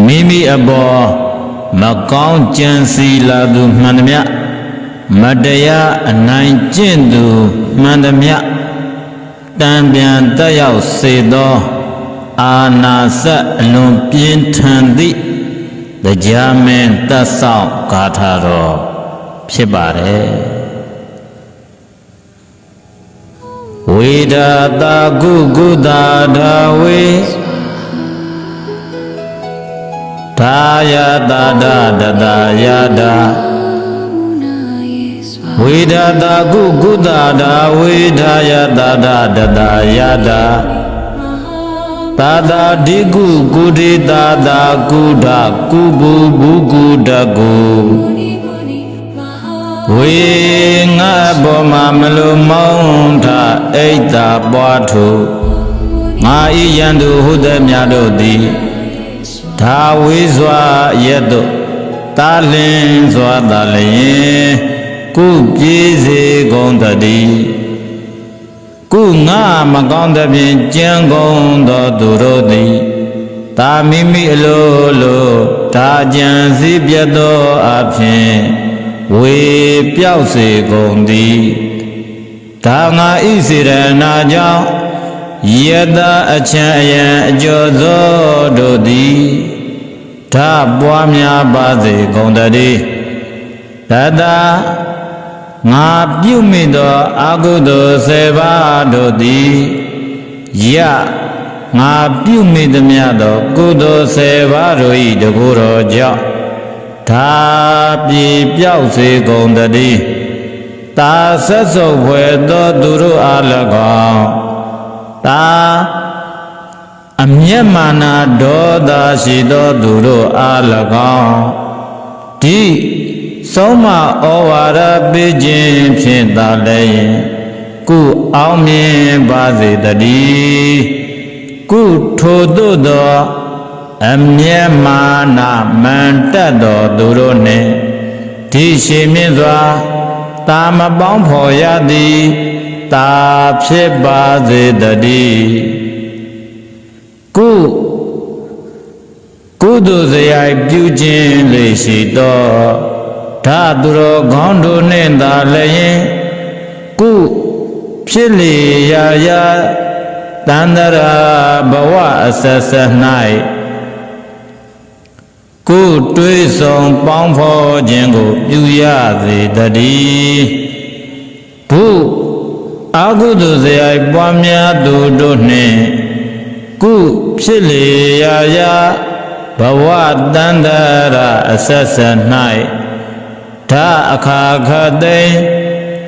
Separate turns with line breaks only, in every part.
မိမိအပေါ်မကောင်းကြံစီလာသူမှန်သမျှမတရားအနိုင်ကျင့်သူမှန်သမျှတံပြန်တက်ရောက်စေသောအာနာစအလွန်ပြင်းထန်သည့်တရားမင်းသက်ဆောင်ဂါထာတော်ဖြစ်ပါတယ်ဝေဒတာကုကုတာဒါဝေသာယတာဒတတယတာဝေဒတာကုကုတာဒါဝေသာယတာဒတတယတာသာသာဒီကုကုဒေသာသာကုဒကုဘူဘူကုဒကုဝေငါဘောမမလုံမောင်းထအိတ်တာပွားထုငါဤယံသူဟုသည်များတို့သည်သာဝေစွာရက်တို့တာလင်းစွာတာလျင်ကုပြေးစေကုန်တည်းကုငါမကောင်းသဖြင့်ကြံကုန်သောသူတို့သည်သာမိမိအလိုလိုဒါကြံစည်းပြတ်သောအဖြစ်ဝေပြောက်စေကုန်သည်ဒါငါဤစေရနာကြောင့်ယတအချမ်းအယံအကျော်သောတို့သည်ဒါပွားများပါစေကုန်တည်းတတငါပြုမိသောအကုသိုလ်10ပါးတို့သည်ယငါပြုမိသမျှသောကုသိုလ်10ပါးတို့၏တကူတော်ကြောင့်ဒါပြေပြောက်စေကုန်တည်းတာဆက်စုပ်ဖွယ်သောသူတို့အား၎င်းတာအမျက်မာနဒေါသရှိသောသူတို့အား၎င်းဒီဆုံးမဩဝါဒပေးခြင်းဖြင့်သာလည်းကုအောင်မြင်ပါစေတည်းကုထိုသို့သောအမျက်မာနမန်တက်သောသူတို့နှင့်ဒီရှိမြင့်စွာတာမပေါင်းဖော်ရသည်တာဖြစ်ပါစေတည်းကုသိုလ်စရိုက်ပြုခြင်းလေရှိသောဒါသူတော်ကောင်းတို့နှင့်သာလည်းကုဖြစ်လေရာရာတန္တရာဘဝအဆက်ဆက်၌ကုတွေးဆောင်ပေါင်းဖော်ခြင်းကိုပြုရစေတည်းဘုအကုသိုလ်စရိုက်ပွားများသူတို့နှင့်ကုဖြစ်လေရာရာဘဝတန္တရာအဆက်ဆက်၌ဒါအခါခသိ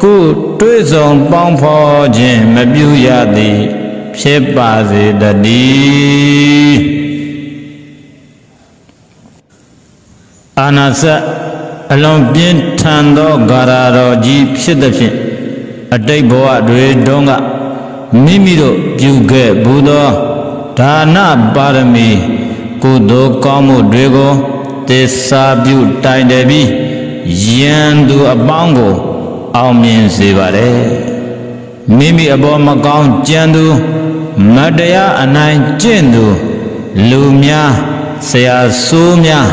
ကုတွေးဆောင်ပေါင်းဖော်ခြင်းမပြုရသည်ဖြစ်ပါစေတည်းအာနာစအလွန်ပြင်းထန်သောဂါရတော်ကြီးဖြစ်သဖြင့်အတိတ်ဘဝတွေတုန်းကမိမိတို့ပြုခဲ့ဘူးသောဒါနပါရမီကုသိုလ်ကောင်းမှုတွေကိုသစ္စာပြုတိုင်တယ်ပြီးယံသူအပေါင်းကိုအောင်မြင်စေပါတယ်မိမိအပေါ်မကောင်းကြံသူမတရားအနိုင်ကျင့်သူလူများဆရာဆိုးများ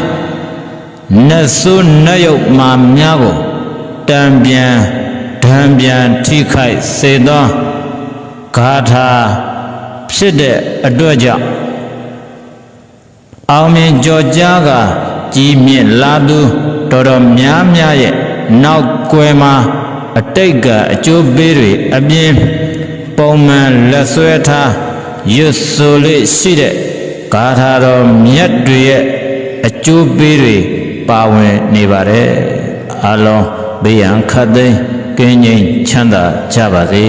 နတ်ဆိုးနတ်ယုတ်မာများကိုတံပြန်ဒံပြန်ထိခိုက်စေသောဂါထာဖြစ်တဲ့အတွက်ကြောင့်အောင်မြင်ကြော်ကြားကကြီးမြင့်လာသူတော်တော်များများရဲ့နောက်ကွယ်မှာအတိတ်ကအကျိုးပေးတွေအပြင်ပုံမှန်လက်ဆွဲထားရွတ်ဆိုလေးရှိတဲ့ဂါထာတော်မြတ်တွေရဲ့အကျိုးပေးတွေပါဝင်နေပါတယ်အလုံးဘေးရန်ခတ်သိမ်းကင်းငြိမ်းချမ်းသာကြပါစေ